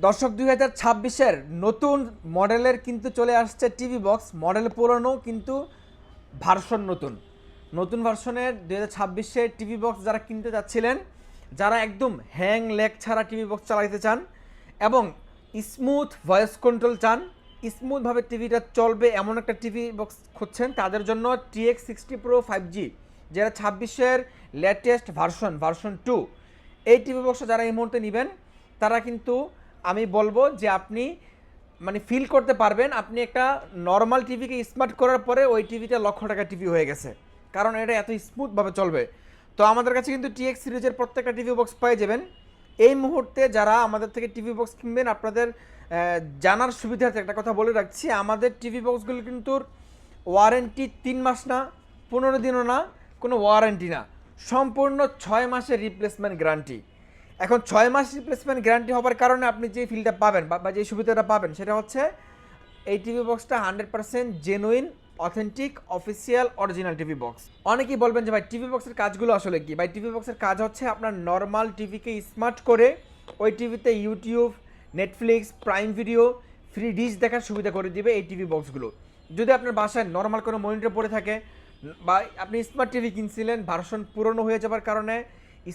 দর্শক 2026-এর নতুন মডেলের কিন্তু চলে আসছে টিভি বক্স। মডেল পুরনো কিন্তু ভার্সন নতুন নতুন ভার্সনের 2026-এর টিভি বক্স যারা কিনতে যাচ্ছিলেন, যারা একদম হ্যাং ল্যাগ ছাড়া টিভি বক্স চালাইতে চান এবং স্মুথ ভয়েস কন্ট্রোল চান, স্মুথভাবে টিভিটা চলবে এমন একটা টিভি বক্স খুঁজছেন, তাদের জন্য TX60 Pro 5G যেটা 26-এর লেটেস্ট ভার্সন 2 এই টিভি বক্সটা যারা এই মুহূর্তে নেবেন তারা কিন্তু আমি বলবো যে আপনি মানে ফিল করতে পারবেন আপনি একটা নর্মাল টিভিকে স্মার্ট করার পরে ওই টিভিটা লক্ষ টাকা টিভি হয়ে গেছে, কারণ এটা এত স্মুথভাবে চলবে। তো আমাদের কাছে কিন্তু TX সিরিজের প্রত্যেকটা টিভি বক্স পেয়ে যাবেন। এই মুহূর্তে যারা আমাদের থেকে টিভি বক্স কিনবেন, আপনাদের জানার সুবিধার্থে একটা কথা বলে রাখছি, আমাদের টিভি বক্সগুলো কিন্তু ওয়ারেন্টি 3 মাস না, 15 দিনও না, কোনো ওয়ারেন্টি না, সম্পূর্ণ 6 মাসের রিপ্লেসমেন্ট গ্যারান্টি। এখন 6 মাস রিপ্লেসমেন্ট গ্যারান্টি হওয়ার কারণে আপনি যে ফিলটা পাবেন বা যে সুবিধাটা পাবেন সেটা হচ্ছে এই টিভি বক্সটা 100% genuine, authentic, official, original TV box. অনেকেই বলবেন যে ভাই টিভি বক্সের কাজগুলো আসলে কি? ভাই টিভি বক্সের কাজ হচ্ছে আপনার নর্মাল টিভিকে স্মার্ট করে ওই টিভিতে YouTube, Netflix, prime video, free dish দেখার সুবিধা করে দিবে এই টিভি বক্সগুলো। যদি আপনার বাসায় নর্মাল কোনো মনিটর পড়ে থাকে বা আপনি স্মার্ট টিভি কিনছিলেন, ভার্সন পুরনো হয়ে যাওয়ার কারণে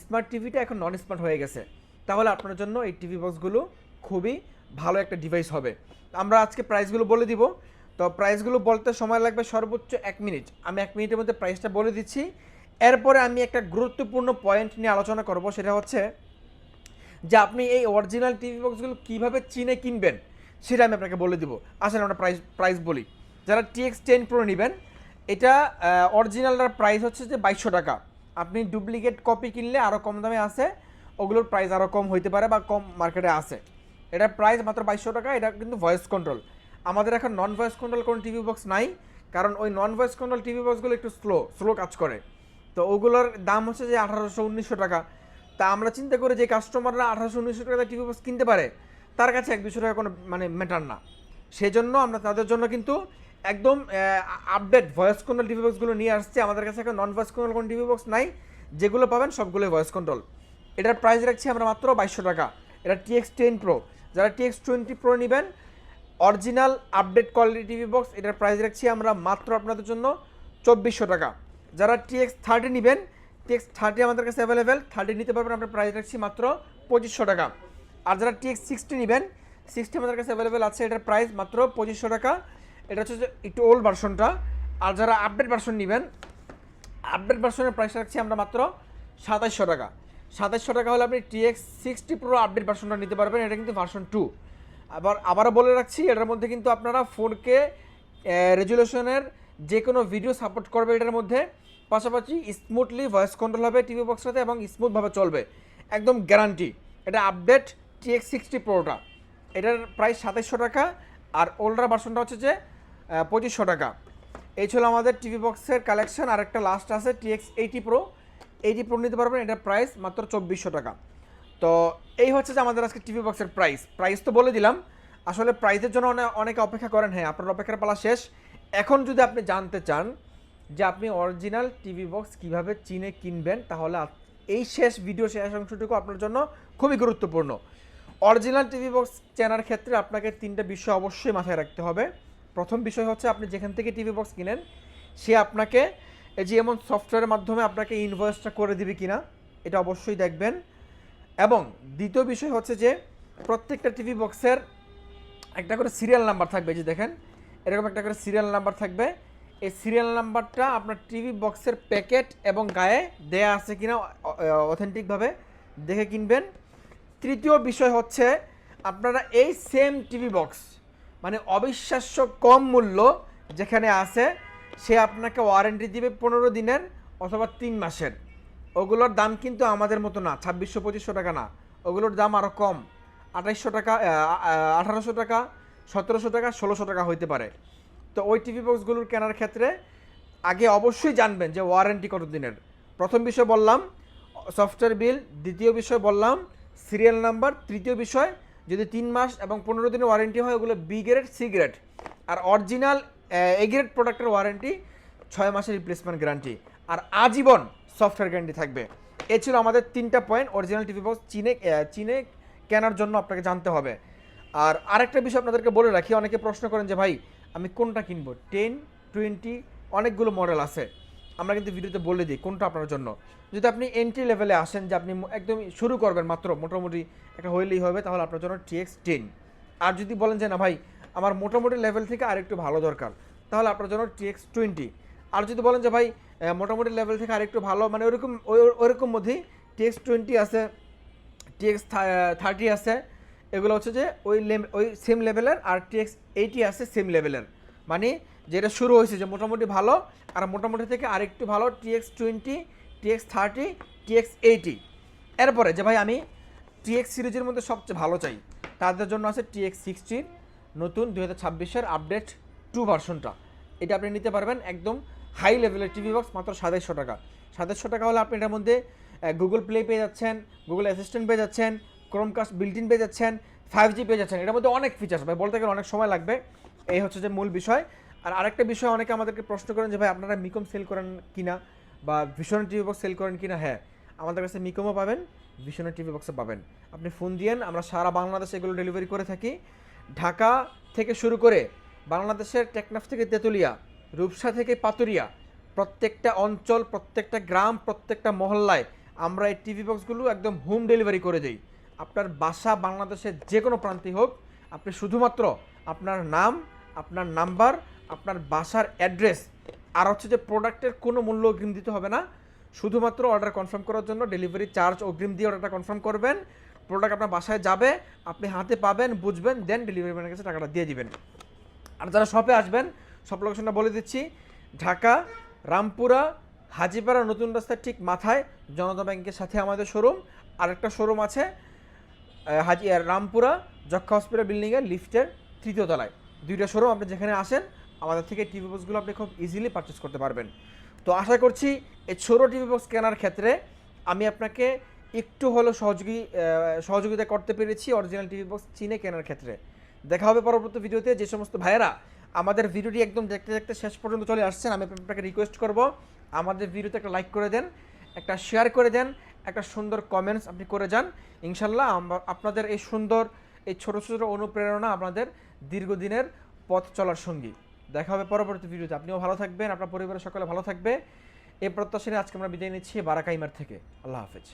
স্মার্ট টিভিটা এখন নন স্মার্ট হয়ে গেছে, তাহলে আপনার জন্য এই টিভি বক্সগুলো খুবই ভালো একটা ডিভাইস হবে। আমরা আজকে প্রাইসগুলো বলে দিব। তো প্রাইসগুলো বলতে সময় লাগবে সর্বোচ্চ 1 মিনিট। আমি 1 মিনিটের মধ্যে প্রাইসটা বলে দিচ্ছি, এরপরে আমি একটা গুরুত্বপূর্ণ পয়েন্ট নিয়ে আলোচনা করব, সেটা হচ্ছে যে আপনি এই অরিজিনাল টিভি বক্সগুলো কীভাবে চিনে কিনবেন সেটা আমি আপনাকে বলে দিব। আসলে আমরা প্রাইস বলি। যারা TX10 Pro নেবেন, এটা অরিজিনালটার প্রাইস হচ্ছে যে 2200 টাকা। আপনি ডুপ্লিকেট কপি কিনলে আরও কম দামে আছে, ওগুলোর প্রাইস আরও কম হইতে পারে বা কম মার্কেটে আছে। এটার প্রাইস মাত্র 2200 টাকা। এটা কিন্তু ভয়েস কন্ট্রোল। আমাদের এখন নন ভয়েস কন্ট্রোল কোনো টিভি বক্স নাই, কারণ ওই নন ভয়েস কন্ট্রোল টিভি বক্সগুলো একটু স্লো কাজ করে। তো ওগুলোর দাম হচ্ছে যে 1800-1900 টাকা। তা আমরা চিন্তা করি যে কাস্টমাররা 1800-1900 টাকা টিভি বক্স কিনতে পারে, তার কাছে 1-200 টাকা কোনো মানে ম্যাটার না। সেজন্য আমরা তাদের জন্য কিন্তু একদম আপডেট ভয়েস কন্ট্রোল টিভি বক্সগুলো নিয়ে আসছে। আমাদের কাছে এখন নন ভয়েস কন্ট্রোল কোনো টিভি বক্স নাই, যেগুলো পাবেন সবগুলোই ভয়েস কন্ট্রোল। এটার প্রাইস রাখছি আমরা মাত্র 2200 টাকা। এটা TX10 Pro। যারা TX20 Pro নেবেন, original update quality TV box, এটার প্রাইস রাখছি আমরা মাত্র আপনাদের জন্য 2400 টাকা। যারা TX30 নেবেন, TX30 আমাদের কাছে অ্যাভেলেবেল, 30 নিতে পারবেন, আপনার প্রাইস রাখছি মাত্র 2500 টাকা। আর যারা TX60 নেবেন, 60 আমাদের কাছে অ্যাভেলেবেল আছে, এটার প্রাইস মাত্র 2500 টাকা। এটা হচ্ছে যে একটু ওল্ড ভার্সনটা। আর যারা আপডেট ভার্সন নেবেন, আপডেট ভার্সনের প্রাইস রাখছি আমরা মাত্র 2700 টাকা। 2700 টাকা হলে আপনি TX60 Pro আপডেট ভার্সনটা নিতে পারবেন। এটা কিন্তু ভার্সন 2। আবারও বলে রাখছি, এটার মধ্যে কিন্তু আপনারা 4K রেজুলেশনের যে কোনো ভিডিও সাপোর্ট করবে এটার মধ্যে, পাশাপাশি স্মুথলি ভয়েস কন্ট্রোল হবে টিভি বক্সটাতে এবং স্মুথভাবে চলবে, একদম গ্যারান্টি। এটা আপডেট TX60 Proটা। এটার প্রাইস 2700 টাকা। আর ওল্ডার ভার্সনটা হচ্ছে যে 2500 টাকা। এই ছিল আমাদের টিভি বক্সের কালেকশন। আর একটা লাস্ট আছে TX80 Pro। 80 Pro নিতে পারবেন, এটার প্রাইস মাত্র 2400 টাকা। তো এই হচ্ছে যে আমাদের আজকে টিভি বক্সের প্রাইস তো বলে দিলাম। আসলে প্রাইসের জন্য অনেকে অপেক্ষা করেন, হ্যাঁ আপনার অপেক্ষার পালা শেষ। এখন যদি আপনি জানতে চান যে আপনি অরিজিনাল টিভি বক্স কীভাবে চিনে কিনবেন, তাহলে এই শেষ অংশটুকু আপনার জন্য খুবই গুরুত্বপূর্ণ। অরিজিনাল টিভি বক্স চেনার ক্ষেত্রে আপনাকে 3টা বিষয় অবশ্যই মাথায় রাখতে হবে। প্রথম বিষয় হচ্ছে আপনি যেখান থেকে টিভি বক্স কিনেন সে আপনাকে এই যে এমন সফটওয়্যারের মাধ্যমে আপনাকে ইনভয়েসটা করে দিবে কিনা, এটা অবশ্যই দেখবেন। এবং দ্বিতীয় বিষয় হচ্ছে যে প্রত্যেকটা টিভি বক্সের একটা করে সিরিয়াল নাম্বার থাকবে। যে দেখেন এরকম একটা করে সিরিয়াল নাম্বার থাকবে। এই সিরিয়াল নাম্বারটা আপনার টিভি বক্সের প্যাকেট এবং গায়ে দেয়া আছে কিনা অথেন্টিকভাবে দেখে কিনবেন। তৃতীয় বিষয় হচ্ছে আপনারা এই সেম টিভি বক্স মানে অবিশ্বাস্য কম মূল্য যেখানে আছে, সে আপনাকে ওয়ারেন্টি দিবে 15 দিনের অথবা 3 মাসের। ওগুলোর দাম কিন্তু আমাদের মতো না, 2600-2500 টাকা না, ওগুলোর দাম আরও কম, 2800 টাকা, 1800 টাকা, 1700 টাকা, 1600 টাকা হইতে পারে। তো ওই টিভি বক্সগুলোর কেনার ক্ষেত্রে আগে অবশ্যই জানবেন যে ওয়ারেন্টি কত দিনের। প্রথম বিষয় বললাম সফটওয়্যার বিল, দ্বিতীয় বিষয় বললাম সিরিয়াল নাম্বার, তৃতীয় বিষয় যদি 3 মাস এবং 15 দিনের ওয়ারেন্টি হয় ওগুলো বি গ্রেড, সি গ্রেড। আর অরিজিনাল এ গ্রেড প্রোডাক্টের ওয়ারেন্টি 6 মাসের রিপ্লেসমেন্ট গ্যারান্টি আর আজীবন সফটওয়্যার গ্যারান্টি থাকবে। এ ছিল আমাদের 3টা পয়েন্ট অরিজিনাল টিভি বক্স চিনে কেনার জন্য আপনাকে জানতে হবে। আর আরেকটা বিষয় আপনাদেরকে বলে রাখি, অনেকে প্রশ্ন করেন যে ভাই আমি কোনটা কিনবো, 10, 20, অনেকগুলো মডেল আছে। আমরা কিন্তু ভিডিওতে বলে দিই কোনটা আপনার জন্য। যদি আপনি এন্ট্রি লেভেলে আসেন, যে আপনি একদম শুরু করবেন মাত্র, মোটামুটি একটা হইলেই হবে, তাহলে আপনার জন্য TX10। আর যদি বলেন যে না ভাই আমার মোটামুটি লেভেল থেকে আরেকটু ভালো দরকার, তাহলে আপনার জন্য TX20। আর যদি বলেন যে ভাই মোটামুটি লেভেল থেকে আরেকটু ভালো, মানে ওরকম মধ্যেই TX20 আছে, TX30 আছে, এগুলো হচ্ছে যে ওই সেম লেভেলের। আর TX80 আছে সেম লেভেলের, মানে যেটা শুরু হয়েছে যে মোটামুটি ভালো, আর মোটামুটি থেকে আরেকটু ভালো TX20, TX30, TX80। এরপরে যে ভাই আমি TX সিরিজের মধ্যে সবচেয়ে ভালো চাই, তাদের জন্য আছে TX60 নতুন 2026-এর আপডেট 2 ভার্সনটা। এটা আপনি নিতে পারবেন একদম হাই লেভেলের টিভি বক্স, মাত্র 2700 টাকা। 2700 টাকা হলে আপনি এটার মধ্যে গুগল প্লে পেয়ে যাচ্ছেন, গুগল অ্যাসিস্ট্যান্ট পেয়ে যাচ্ছেন, ক্রোমকাস্ট বিল্ট ইন পেয়ে যাচ্ছেন, 5G পেয়ে যাচ্ছেন। এটার মধ্যে অনেক ফিচার্স, ভাই বলতে গেলে অনেক সময় লাগবে। এই হচ্ছে যে মূল বিষয়। আর আরেকটা বিষয়, অনেকে আমাদেরকে প্রশ্ন করেন যে ভাই আপনারা মিকম সেল করেন কিনা, বা ভীষণ টিভি বক্স সেল করেন কিনা। হ্যাঁ, আমাদের কাছে মিকমও পাবেন, ভীষণের টিভি বক্সও পাবেন। আপনি ফোন দিয়েন, আমরা সারা বাংলাদেশে এগুলো ডেলিভারি করে থাকি। ঢাকা থেকে শুরু করে বাংলাদেশের টেকনাফ থেকে তেঁতুলিয়া, রূপসা থেকে পাতুরিয়া, প্রত্যেকটা অঞ্চল, প্রত্যেকটা গ্রাম, প্রত্যেকটা মহল্লায় আমরা এই টিভি বক্সগুলো একদম হোম ডেলিভারি করে দিই। আপনার বাসা বাংলাদেশের যে কোনো প্রান্তে হোক, আপনি শুধুমাত্র আপনার নাম, আপনার নাম্বার, আপনার বাসার অ্যাড্রেস, আর হচ্ছে যে প্রোডাক্টের কোনো মূল্য অগ্রিম দিতে হবে না। শুধুমাত্র অর্ডার কনফার্ম করার জন্য ডেলিভারি চার্জ অগ্রিম দিয়ে অর্ডারটা কনফার্ম করবেন। প্রোডাক্ট আপনার বাসায় যাবে, আপনি হাতে পাবেন, বুঝবেন, দেন ডেলিভারি ম্যানের কাছে টাকাটা দিয়ে দিবেন। আর যারা শপে আসবেন, সব লোকেশনটা বলে দিচ্ছি। ঢাকা রামপুরা হাজিপাড়া নতুন রাস্তার ঠিক মাথায় জনতা ব্যাংকের সাথে আমাদের শোরুম। আরেকটা শোরুম আছে রামপুরা যক্ষা হসপিটাল বিল্ডিংয়ের লিফটের 3য় তলায়। 2টা শোরুম, আপনি যেখানে আসেন আমাদের থেকে টিভি বক্সগুলো আপনি খুব ইজিলি পারচেস করতে পারবেন। তো আশা করছি এই ছোটো টিভি বক্স কেনার ক্ষেত্রে আমি আপনাকে একটু হলেও সহযোগিতা করতে পেরেছি অরিজিনাল টিভি বক্স চিনে কেনার ক্ষেত্রে। দেখা হবে পরবর্তী ভিডিওতে। যে সমস্ত ভাইয়েরা আমাদের ভিডিওটি একদম দেখতে দেখতে শেষ পর্যন্ত চলে আসছেন, আমি আপনাকে রিকোয়েস্ট করব আমাদের ভিডিওতে একটা লাইক করে দেন, একটা শেয়ার করে দেন, একটা সুন্দর কমেন্টস আপনি করে যান। ইনশাল্লাহ আপনাদের এই সুন্দর এই ছোটো ছোটো অনুপ্রেরণা আপনাদের দীর্ঘদিনের পথ চলার সঙ্গী। দেখা হবে পরবর্তী ভিডিওতে। আপনিও ভালো থাকবেন, আপনার পরিবারের সকলে ভালো থাকবে, এই প্রত্যাশা নিয়ে আজকে আমরা বিদায় নিচ্ছি বারাকাইমার থেকে। আল্লাহ হাফেজ।